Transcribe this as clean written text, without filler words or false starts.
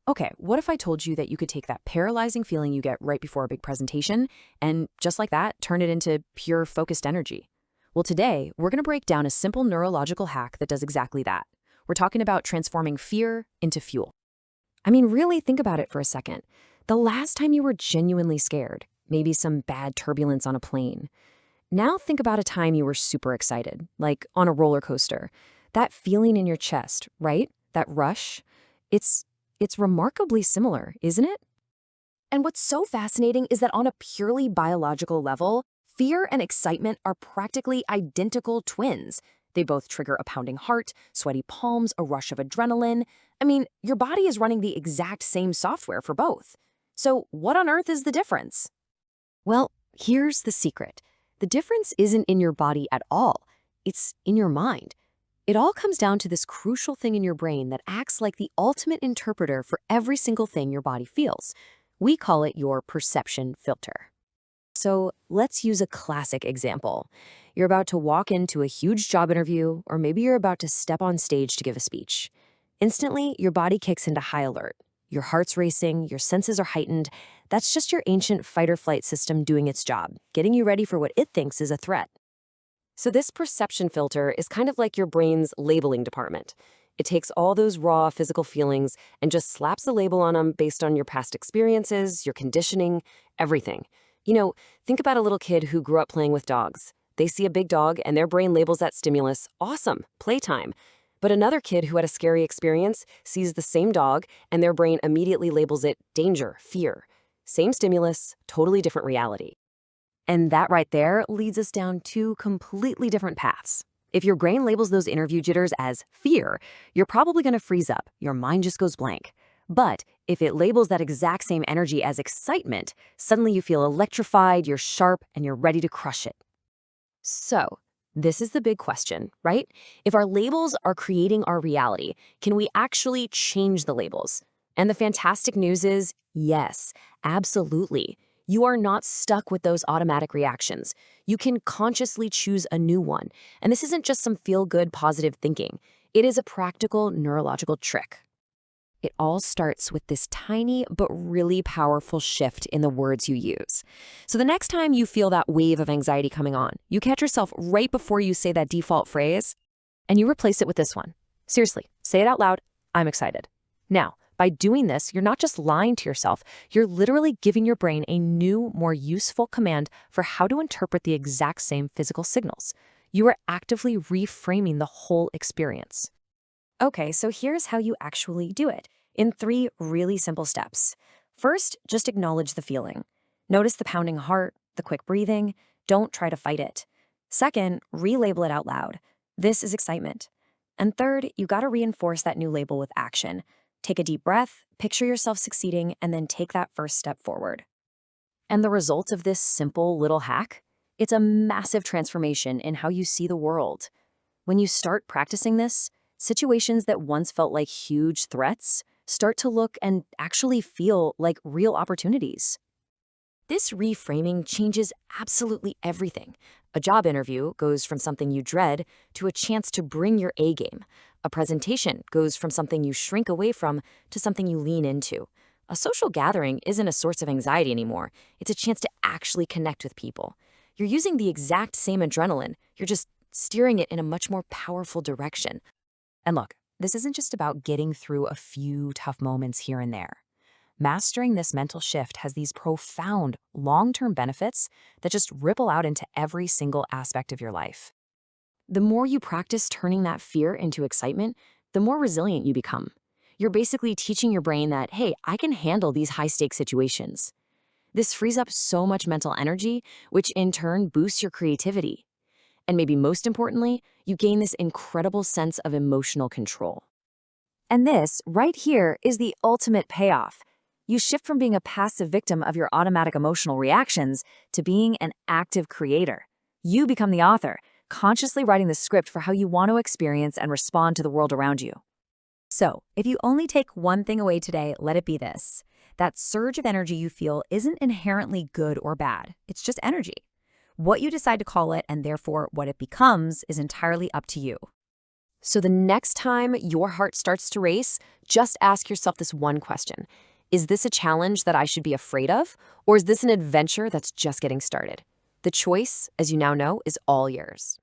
Okay, what if I told you that you could take that paralyzing feeling you get right before a big presentation and just like that, turn it into pure focused energy? Well, today, we're going to break down a simple neurological hack that does exactly that. We're talking about transforming fear into fuel. I mean, really think about it for a second. The last time you were genuinely scared, maybe some bad turbulence on a plane. Now think about a time you were super excited, like on a roller coaster. That feeling in your chest, right? That rush. It's it's remarkably similar, isn't it? And what's so fascinating is that on a purely biological level, fear and excitement are practically identical twins. They both trigger a pounding heart, sweaty palms, a rush of adrenaline. I mean, your body is running the exact same software for both. So what on earth is the difference? Well, here's the secret. The difference isn't in your body at all. It's in your mind. It all comes down to this crucial thing in your brain that acts like the ultimate interpreter for every single thing your body feels. We call it your perception filter. So let's use a classic example. You're about to walk into a huge job interview, or maybe you're about to step on stage to give a speech. Instantly, your body kicks into high alert. Your heart's racing, your senses are heightened. That's just your ancient fight-or-flight system doing its job, getting you ready for what it thinks is a threat. So this perception filter is kind of like your brain's labeling department. It takes all those raw physical feelings and just slaps a label on them based on your past experiences, your conditioning, everything. You know, think about a little kid who grew up playing with dogs. They see a big dog and their brain labels that stimulus, awesome, playtime. But another kid who had a scary experience sees the same dog and their brain immediately labels it danger, fear. Same stimulus, totally different reality. And that right there leads us down two completely different paths. If your brain labels those interview jitters as fear, you're probably going to freeze up. Your mind just goes blank. But if it labels that exact same energy as excitement, suddenly you feel electrified, you're sharp, and you're ready to crush it. So, this is the big question, right? If our labels are creating our reality, can we actually change the labels? And the fantastic news is, yes, absolutely. You are not stuck with those automatic reactions. You can consciously choose a new one. And this isn't just some feel-good positive thinking. It is a practical neurological trick. It all starts with this tiny but really powerful shift in the words you use. So the next time you feel that wave of anxiety coming on, you catch yourself right before you say that default phrase, and you replace it with this one. Seriously, say it out loud, I'm excited. Now, by doing this, you're not just lying to yourself, you're literally giving your brain a new, more useful command for how to interpret the exact same physical signals. You are actively reframing the whole experience. Okay, so here's how you actually do it, in 3 really simple steps. First, just acknowledge the feeling. Notice the pounding heart, the quick breathing. Don't try to fight it. Second, relabel it out loud. This is excitement. And third, you gotta reinforce that new label with action. Take a deep breath, picture yourself succeeding, and then take that first step forward. And the result of this simple little hack? It's a massive transformation in how you see the world. When you start practicing this, situations that once felt like huge threats start to look and actually feel like real opportunities. This reframing changes absolutely everything. A job interview goes from something you dread to a chance to bring your A game. A presentation goes from something you shrink away from to something you lean into. A social gathering isn't a source of anxiety anymore. It's a chance to actually connect with people. You're using the exact same adrenaline. You're just steering it in a much more powerful direction. And look, this isn't just about getting through a few tough moments here and there. Mastering this mental shift has these profound, long-term benefits that just ripple out into every single aspect of your life. The more you practice turning that fear into excitement, the more resilient you become. You're basically teaching your brain that, hey, I can handle these high-stakes situations. This frees up so much mental energy, which in turn boosts your creativity. And maybe most importantly, you gain this incredible sense of emotional control. And this, right here, is the ultimate payoff. You shift from being a passive victim of your automatic emotional reactions to being an active creator. You become the author, consciously writing the script for how you want to experience and respond to the world around you. So, if you only take one thing away today, let it be this. That surge of energy you feel isn't inherently good or bad. It's just energy. What you decide to call it, and therefore what it becomes, is entirely up to you. So the next time your heart starts to race, just ask yourself this one question. Is this a challenge that I should be afraid of, or is this an adventure that's just getting started? The choice, as you now know, is all yours.